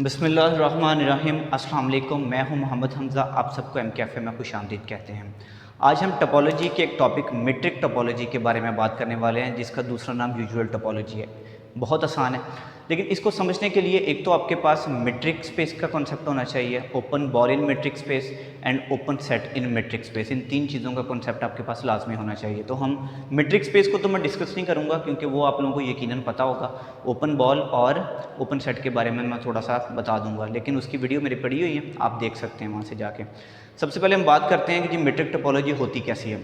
बिस्मिल्लाहिर्रहमानिर्रहीम। अस्सलाम वालेकुम। मैं हूं मोहम्मद हमज़ा। आप सबको एम कैफ़े में खुशामदीद कहते हैं। आज हम टोपोलॉजी के एक टॉपिक मीट्रिक टोपोलॉजी के बारे में बात करने वाले हैं, जिसका दूसरा नाम यूजुअल टोपोलॉजी है। बहुत आसान है, लेकिन इसको समझने के लिए एक तो आपके पास मीट्रिक स्पेस का कॉन्सेप्ट होना चाहिए, open ball in metric space and open set in metric space. इन तीन चीज़ों का कॉन्सेप्ट आपके पास लाजमी होना चाहिए। तो हम मीट्रिक स्पेस को तो मैं डिस्कस नहीं करूँगा, क्योंकि वो आप लोगों को यकीनन पता होगा। ओपन बॉल और ओपन सेट के बारे में मैं थोड़ा सा बता दूंगा, लेकिन उसकी वीडियो मेरी पड़ी हुई है, आप देख सकते हैं वहाँ से जाके। सबसे पहले हम बात करते हैं कि जी मीट्रिक टोपोलॉजी होती कैसी है।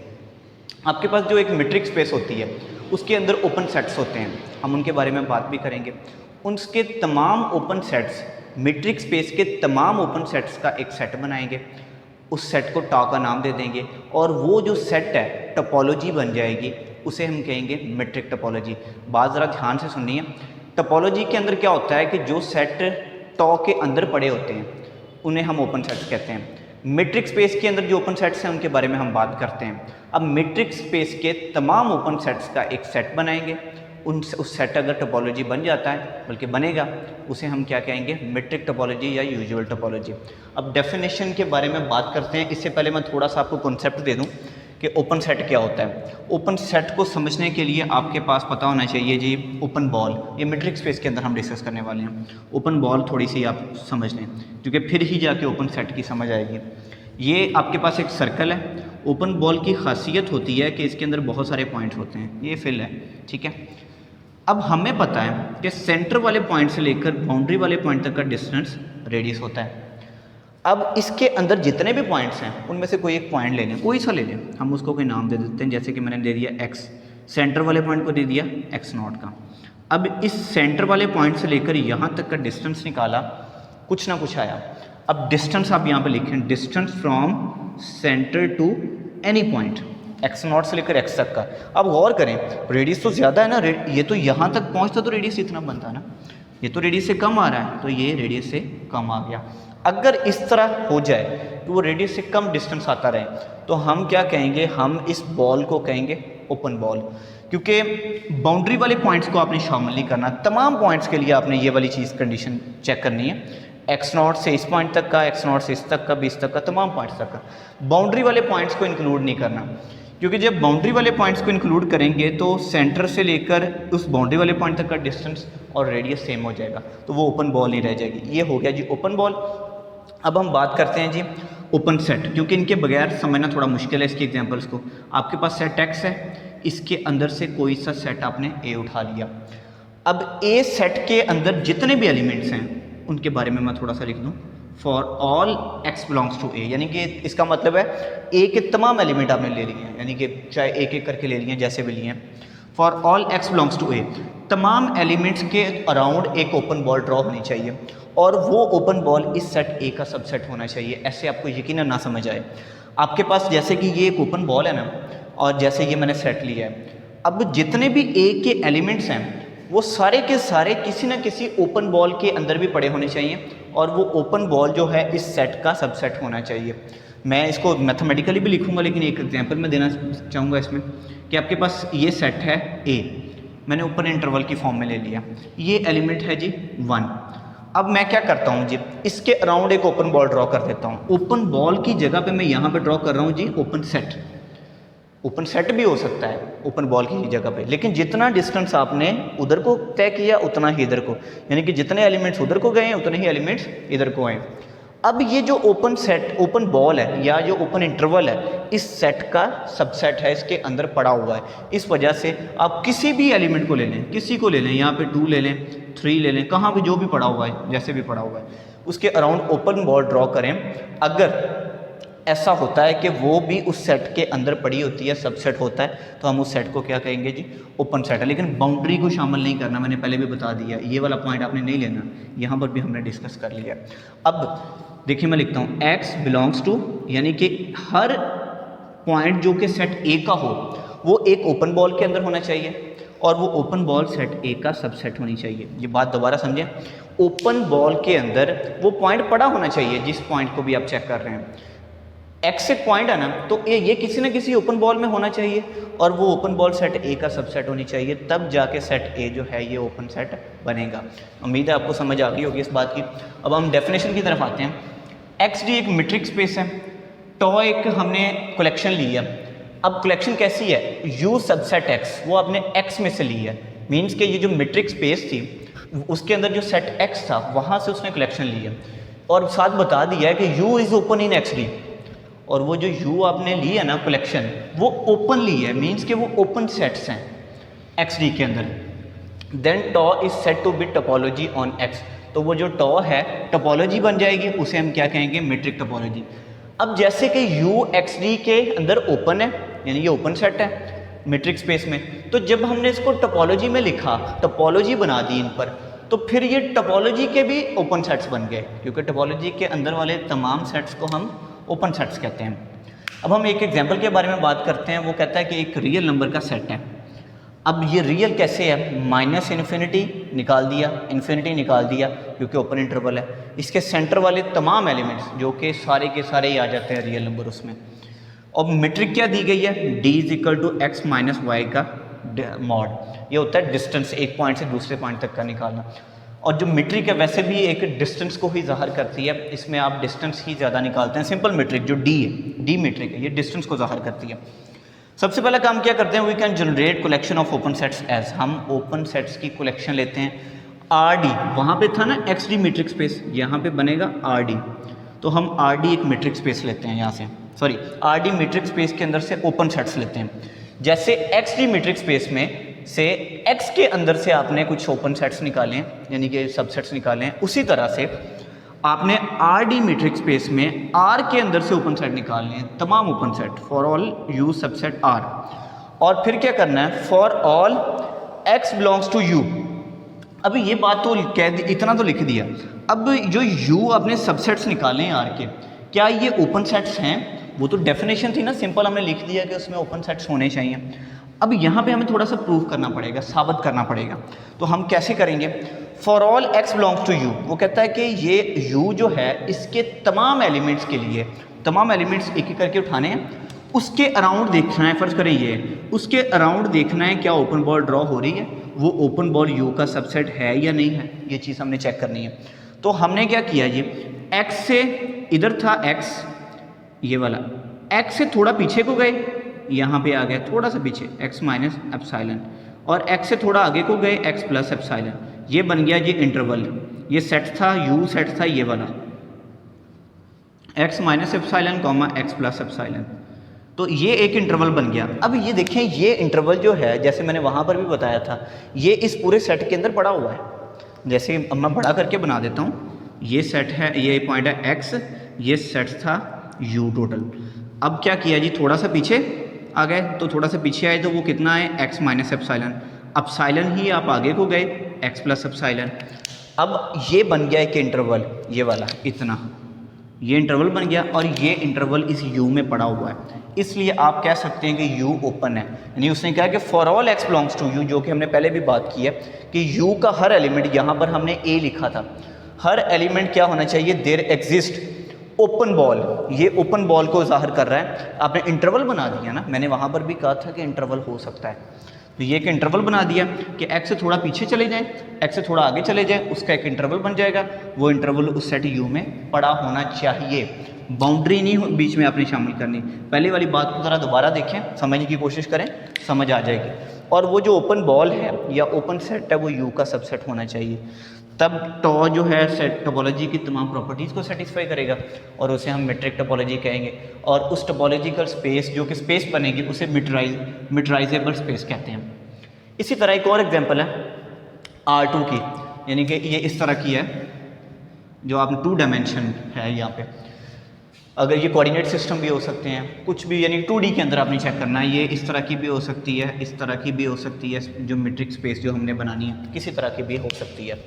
आपके पास जो एक मीट्रिक स्पेस होती है, उसके अंदर ओपन सेट्स होते हैं, हम उनके बारे में बात भी करेंगे। उनके तमाम ओपन सेट्स, मीट्रिक स्पेस के तमाम ओपन सेट्स का एक सेट बनाएंगे, उस सेट को टॉ का नाम दे देंगे, और वो जो सेट है टोपोलॉजी बन जाएगी, उसे हम कहेंगे मीट्रिक टोपोलॉजी। बात ज़रा ध्यान से सुनिए। टोपोलॉजी के अंदर क्या होता है कि जो सेट टॉ के अंदर पड़े होते हैं, उन्हें हम ओपन सेट्स कहते हैं। मीट्रिक स्पेस के अंदर जो ओपन सेट्स हैं, उनके बारे में हम बात करते हैं। अब मीट्रिक स्पेस के तमाम ओपन सेट्स का एक सेट बनाएंगे, उस सेट अगर टोपोलॉजी बन जाता है, बल्कि बनेगा, उसे हम क्या कहेंगे? मीट्रिक टोपोलॉजी या यूजुअल टोपोलॉजी। अब डेफिनेशन के बारे में बात करते हैं। इससे पहले मैं थोड़ा सा आपको कॉन्सेप्ट दे दूं कि ओपन सेट क्या होता है। ओपन सेट को समझने के लिए आपके पास पता होना चाहिए जी, ओपन बॉल, ये मीट्रिक स्पेस के अंदर हम डिस्कस करने वाले हैं। ओपन बॉल थोड़ी सी आप समझ लें, क्योंकि फिर ही जाके ओपन सेट की समझ आएगी। ये आपके पास एक सर्कल है। ओपन बॉल की खासियत होती है कि इसके अंदर बहुत सारे पॉइंट्स होते हैं। ये फिल है, ठीक है। अब हमें पता है कि सेंटर वाले पॉइंट से लेकर बाउंड्री वाले पॉइंट तक का डिस्टेंस रेडियस होता है। अब इसके अंदर जितने भी पॉइंट्स हैं, उनमें से कोई एक पॉइंट ले लें, कोई सा ले लें, हम उसको कोई नाम दे देते हैं। जैसे कि मैंने दे दिया x, सेंटर वाले पॉइंट को दे दिया x0 का। अब इस सेंटर वाले पॉइंट से लेकर यहाँ तक का डिस्टेंस निकाला, कुछ ना कुछ आया। अब डिस्टेंस आप यहाँ पे लिखें, distance from centre to any point, x0 से लेकर x तक का। अब गौर करें, रेडियस तो ज़्यादा है ना, ये तो यहाँ तक पहुँचता तो रेडियस इतना बनता है ना, ये तो रेडियस से कम आ रहा है, तो ये रेडियस से कम आ गया। अगर इस तरह हो जाए कि वो रेडियस से कम डिस्टेंस आता रहे, तो हम क्या कहेंगे? हम इस बॉल को कहेंगे ओपन बॉल, क्योंकि बाउंड्री वाले पॉइंट्स को आपने शामिल नहीं करना। तमाम पॉइंट्स के लिए आपने ये वाली चीज़ कंडीशन चेक करनी है। x0 से इस पॉइंट तक का, x0 से इस तक का, 20 तक का, तमाम पॉइंट्स तक का। बाउंड्री वाले पॉइंट्स को इंक्लूड नहीं करना, क्योंकि जब बाउंड्री वाले पॉइंट्स को इंक्लूड करेंगे तो सेंटर से लेकर उस बाउंड्री वाले पॉइंट तक का डिस्टेंस और रेडियस सेम हो जाएगा, तो वो ओपन बॉल नहीं रह जाएगी। ये हो गया जी ओपन बॉल। अब हम बात करते हैं जी ओपन सेट, क्योंकि इनके बगैर समझना थोड़ा मुश्किल है इसकी एग्जांपल्स को। आपके पास सेट x है, इसके अंदर से कोई सा सेट आपने a उठा लिया। अब a सेट के अंदर जितने भी एलिमेंट्स हैं, उनके बारे में मैं थोड़ा सा लिख दूँ। For all x belongs to a, यानी कि इसका मतलब है a के तमाम एलिमेंट आपने ले लिए हैं, यानी कि चाहे एक एक करके ले लिए, जैसे भी लिए हैं। For all x belongs to a, तमाम एलिमेंट्स के अराउंड एक ओपन बॉल ड्रॉ होनी चाहिए, और वो ओपन बॉल इस सेट A का सबसेट होना चाहिए। ऐसे आपको यकीनन ना समझ आए। आपके पास जैसे कि ये एक ओपन बॉल है ना, और जैसे ये मैंने सेट लिया है, अब जितने भी A के एलिमेंट्स हैं, वो सारे के सारे किसी न किसी ओपन बॉल के अंदर भी पड़े होने चाहिए, और वो ओपन बॉल जो है इस सेट का सबसेट होना चाहिए। मैं इसको मैथमेटिकली भी लिखूँगा, लेकिन एक एग्जाम्पल मैं देना चाहूँगा इसमें, कि आपके पास ये सेट है A, मैंने ओपन इंटरवल की फॉर्म में ले लिया, ये एलिमेंट है जी 1। अब मैं क्या करता हूँ जी, इसके अराउंड एक ओपन बॉल ड्रॉ कर देता हूँ। ओपन बॉल की जगह पे मैं यहाँ पे ड्रॉ कर रहा हूँ जी ओपन सेट। ओपन सेट भी हो सकता है ओपन बॉल की जगह पे, लेकिन जितना डिस्टेंस आपने उधर को तय किया, उतना ही इधर को, यानी कि जितने एलिमेंट्स उधर को गए हैं, उतने ही एलिमेंट्स इधर को आए। अब ये जो ओपन सेट, ओपन बॉल है या जो ओपन इंटरवल है, इस सेट का सबसेट है, इसके अंदर पड़ा हुआ है। इस वजह से आप किसी भी एलिमेंट को ले लें, किसी को ले लें, यहाँ पे 2 ले लें, 3 ले लें, कहाँ भी जो भी पड़ा हुआ है, जैसे भी पड़ा हुआ है, उसके अराउंड ओपन बॉल ड्रॉ करें। अगर ऐसा होता है कि वो भी उस सेट के अंदर पड़ी होती है, सबसेट होता है, तो हम उस सेट को क्या कहेंगे जी? ओपन सेट है। लेकिन बाउंड्री को शामिल नहीं करना, मैंने पहले भी बता दिया, ये वाला पॉइंट आपने नहीं लेना, यहाँ पर भी हमने डिस्कस कर लिया। अब देखिए मैं लिखता हूँ x बिलोंग्स टू, यानी कि हर पॉइंट जो कि सेट A का हो, वो एक ओपन बॉल के अंदर होना चाहिए, और वो ओपन बॉल सेट A का सबसेट होनी चाहिए। ये बात दोबारा समझें, ओपन बॉल के अंदर वो पॉइंट पड़ा होना चाहिए जिस पॉइंट को भी आप चेक कर रहे हैं। एक्स एक पॉइंट है ना, तो ये किसी ना किसी ओपन बॉल में होना चाहिए और वो ओपन बॉल सेट ए का सबसेट होनी चाहिए, तब जाके सेट ए जो है ये ओपन सेट बनेगा। उम्मीद है आपको समझ आ गई होगी इस बात की। अब हम डेफिनेशन की तरफ आते हैं। एक्स डी एक मीट्रिक स्पेस है, टॉ एक हमने कलेक्शन ली है। अब कलेक्शन कैसी है, यू सबसेट एक्स, वो आपने एक्स में से ली है, मीन्स कि ये जो मीट्रिक स्पेस थी उसके अंदर जो सेट एक्स था वहाँ से उसने कलेक्शन ली है और साथ बता दिया है कि you is open in x D, और वो जो यू आपने ली है ना कलेक्शन, वो ओपन ली है, मीन्स कि वो ओपन सेट्स हैं एक्स डी के अंदर। Then tau is said to be topology on X, तो वो जो टॉ है टोपोलॉजी बन जाएगी, उसे हम क्या कहेंगे, मीट्रिक टोपोलॉजी। अब जैसे कि यू एक्स डी के अंदर ओपन है, यानी ये ओपन सेट है मीट्रिक स्पेस में, तो जब हमने इसको टोपोलॉजी में लिखा, टोपोलॉजी बना दी इन पर, तो फिर ये टोपोलॉजी के भी ओपन सेट्स बन गए, क्योंकि टोपोलॉजी के अंदर वाले तमाम सेट्स को हम ओपन सेट्स कहते हैं। अब हम एक एग्जांपल के बारे में बात करते हैं। वो कहता है कि एक रियल नंबर का सेट है। अब ये रियल कैसे है, माइनस इन्फिनिटी निकाल दिया, इन्फिनिटी निकाल दिया क्योंकि ओपन इंटरवल है, इसके सेंटर वाले तमाम एलिमेंट्स जो कि सारे के सारे ही आ जाते हैं रियल नंबर उसमें। अब मीट्रिक क्या दी गई है, d is equal to X minus Y का मॉड, ये होता है डिस्टेंस एक पॉइंट से दूसरे पॉइंट तक का निकालना। और जो मीट्रिक है वैसे भी एक डिस्टेंस को ही ज़ाहिर करती है, इसमें आप डिस्टेंस ही ज़्यादा निकालते हैं। सिंपल मीट्रिक जो डी है, डी मीट्रिक है, ये डिस्टेंस को ज़ाहिर करती है। सबसे पहला काम क्या करते हैं, we can generate collection of open sets as, हम ओपन सेट्स की कलेक्शन लेते हैं। आर डी वहाँ पे था ना एक्स डी मीट्रिक स्पेस, यहाँ पे बनेगा आर डी, तो हम आर डी एक मीट्रिक स्पेस लेते हैं यहाँ से, sorry R D metric space के अंदर से ओपन सेट्स लेते हैं। जैसे एक्स डी मीट्रिक स्पेस में से x के अंदर से आपने कुछ ओपन सेट्स निकाले, यानी कि सबसेट्स निकाले, उसी तरह से आपने आर डी मीट्रिक स्पेस में r के अंदर से ओपन सेट निकालने हैं, तमाम open set for all u subset r। और फिर क्या करना है, for all x belongs to u। अब ये बात तो कह दी, इतना तो लिख दिया। अब जो u आपने सबसेट्स निकाले हैं r के, क्या ये ओपन सेट्स हैं? वो तो डेफिनेशन थी ना, सिंपल हमने लिख दिया कि उसमें ओपन सेट्स होने चाहिए। अब यहाँ पे हमें थोड़ा सा प्रूफ करना पड़ेगा, साबित करना पड़ेगा। तो हम कैसे करेंगे, for all x belongs to u, वो कहता है कि ये u जो है इसके तमाम एलिमेंट्स के लिए, तमाम एलिमेंट्स एक एक करके उठाने हैं, उसके अराउंड देखना है, फर्ज करें ये, उसके अराउंड देखना है क्या ओपन बॉल ड्रॉ हो रही है, वो ओपन बॉल u का सबसेट है या नहीं है, ये चीज़ हमने चेक करनी है। तो हमने क्या किया, ये x से इधर था x, ये वाला x से थोड़ा पीछे को गए, यहाँ पे आ गया थोड़ा सा पीछे x माइनस एप्सिलॉन, और x से थोड़ा आगे को गए x प्लस एप्सिलॉन, ये बन गया ये इंटरवल। ये सेट था u सेट था ये वाला x minus epsilon comma x plus epsilon, तो ये एक इंटरवल बन गया। अब ये देखें, ये इंटरवल जो है, जैसे मैंने वहाँ पर भी बताया था, ये इस पूरे सेट के अंदर पड़ा हुआ है। जैसे अब मैं बड़ा करके बना देता हूँ, ये सेट है, ये पॉइंट है x, ये सेट था u टोटल। अब क्या किया जी, थोड़ा सा पीछे आ गए, तो थोड़ा सा पीछे आए तो वो कितना है, x माइनस एप्सिलॉन, एप्सिलॉन ही आप आगे को गए x प्लस एप्सिलॉन। अब ये बन गया एक इंटरवल, ये वाला इतना, ये इंटरवल बन गया और ये इंटरवल इस u में पड़ा हुआ है, इसलिए आप कह सकते हैं कि u ओपन है। यानी उसने कहा कि for all x belongs to u, जो कि हमने पहले भी बात की है कि u का हर एलिमेंट, यहाँ पर हमने a लिखा था, हर एलिमेंट क्या होना चाहिए, देयर एग्जिस्ट ओपन बॉल, ये ओपन बॉल को जाहिर कर रहा है। आपने इंटरवल बना दिया ना, मैंने वहाँ पर भी कहा था कि इंटरवल हो सकता है, तो ये एक इंटरवल बना दिया कि x से थोड़ा पीछे चले जाएं, x से थोड़ा आगे चले जाएं, उसका एक इंटरवल बन जाएगा। वो इंटरवल उस सेट u में पड़ा होना चाहिए, बाउंड्री नहीं बीच में आपने शामिल करनी। पहले वाली बात को ज़रा दोबारा देखें, समझने की कोशिश करें, समझ आ जाएगी। और वो जो ओपन बॉल है या ओपन सेट है वो u का सबसेट होना चाहिए, तब टॉ जो है सेट टोपोलॉजी की तमाम प्रॉपर्टीज़ को सेटिस्फाई करेगा और उसे हम मीट्रिक टोपोलॉजी कहेंगे। और उस टोपोलॉजिकल स्पेस जो कि स्पेस बनेगी उसे मीटराइजेबल स्पेस कहते हैं। इसी तरह एक और एग्जांपल है R2 की, यानी कि ये इस तरह की है, जो आपने 2 डायमेंशन है यहाँ पे। अगर ये कोऑर्डिनेट सिस्टम भी हो सकते हैं, कुछ भी, यानी 2D के अंदर आपने चेक करना है। ये इस तरह की भी हो सकती है, इस तरह की भी हो सकती है, जो मीट्रिक स्पेस जो हमने बनानी है किसी तरह की भी हो सकती है।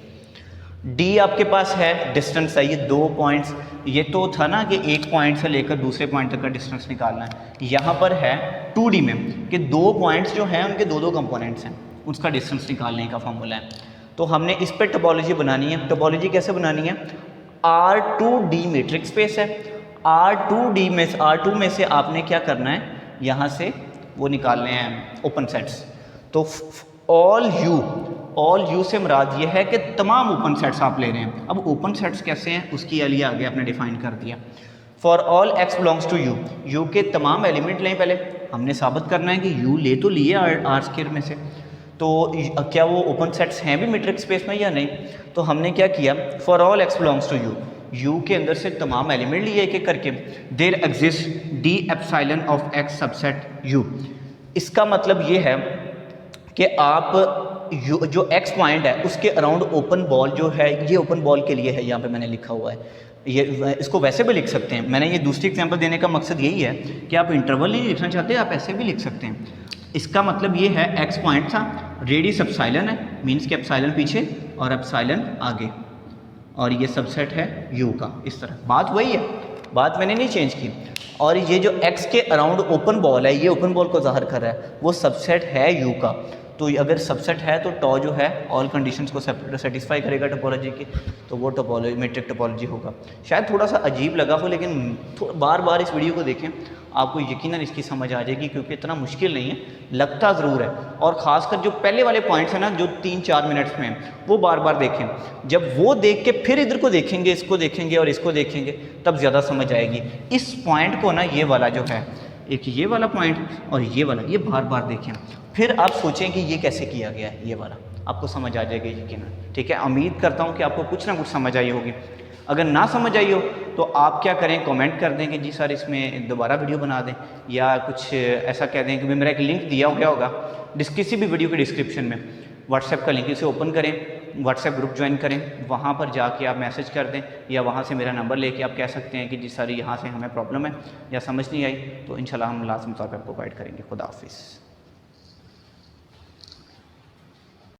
D आपके पास है, डिस्टेंस है, ये 2 पॉइंट्स, ये तो था ना कि एक पॉइंट से लेकर दूसरे पॉइंट तक का डिस्टेंस निकालना है। यहाँ पर है 2D में कि 2 पॉइंट्स जो हैं उनके 2 कंपोनेंट्स हैं, उसका डिस्टेंस निकालने का फॉर्मूला है। तो हमने इस पर टोपोलॉजी बनानी है। टोपोलॉजी कैसे बनानी है, R2D मीट्रिक स्पेस है, R2D में से R2 में से आपने क्या करना है, यहाँ से वो निकालने हैं ओपन सेट्स। तो ऑल यू से मुराद ये है कि तमाम ओपन सेट्स आप ले रहे हैं। अब ओपन सेट्स कैसे हैं उसकी लिए आगे आपने डिफाइन कर दिया। For all x belongs to U के तमाम एलिमेंट लें। पहले हमने साबित करना है कि यू ले तो लिए आर स्क्वायर में से, तो क्या वो ओपन सेट्स हैं भी मीट्रिक स्पेस में या नहीं। तो हमने क्या किया, for all x belongs to U के अंदर से तमाम एलिमेंट लिए एक एक करके। There exist d epsilon of x subset U. इसका मतलब ये है कि आप जो x पॉइंट है उसके अराउंड ओपन बॉल जो है, ये ओपन बॉल के लिए है, यहाँ पे मैंने लिखा हुआ है। ये इसको वैसे भी लिख सकते हैं। मैंने ये दूसरी एग्जांपल देने का मकसद यही है कि आप इंटरवल नहीं लिखना चाहते, आप ऐसे भी लिख सकते हैं। इसका मतलब ये है x पॉइंट था, रेडियस एप्सिलॉन है, मीन्स कि एप्सिलॉन पीछे और एप्सिलॉन आगे, और ये सबसेट है u का। इस तरह बात वही है, बात मैंने नहीं चेंज की। और ये जो x के अराउंड ओपन बॉल है, ये ओपन बॉल को ज़ाहिर कर रहा है, वो सबसेट है u का। तो अगर सबसेट है तो टॉ जो है ऑल कंडीशंस को सेटिस्फाई करेगा टोपोलॉजी की, तो वो टोपोलॉजी मीट्रिक टोपोलॉजी होगा। शायद थोड़ा सा अजीब लगा हो, लेकिन बार बार इस वीडियो को देखें, आपको यकीनन इसकी समझ आ जाएगी, क्योंकि इतना मुश्किल नहीं है, लगता ज़रूर है। और ख़ासकर जो पहले वाले पॉइंट्स हैं ना, जो 3-4 मिनट्स में, वो बार बार देखें। जब वो देख के फिर इधर को देखेंगे, इसको देखेंगे और इसको देखेंगे, तब ज़्यादा समझ आएगी। इस पॉइंट को ना, ये वाला जो है, एक ये वाला पॉइंट और ये वाला, ये बार बार देखें, फिर आप सोचें कि ये कैसे किया गया है, ये वाला आपको समझ आ जाएगा यकीनन। ठीक है, उम्मीद करता हूँ कि आपको कुछ ना कुछ समझ आई होगी। अगर ना समझ आई हो तो आप क्या करें, कमेंट कर दें कि जी सर इसमें दोबारा वीडियो बना दें, या कुछ ऐसा कह दें कि मेरा एक लिंक दिया गया होगा किसी भी वीडियो के डिस्क्रिप्शन में, व्हाट्सएप का लिंक, इसे ओपन करें, व्हाट्सएप ग्रुप ज्वाइन करें, वहाँ पर जाके आप मैसेज कर दें, या वहाँ से मेरा नंबर लेके आप कह सकते हैं कि जी सर यहाँ से हमें प्रॉब्लम है या समझ नहीं आई, तो इंशाल्लाह हम लाजमी तौर पर आपको गाइड करेंगे। खुदा हाफिज़।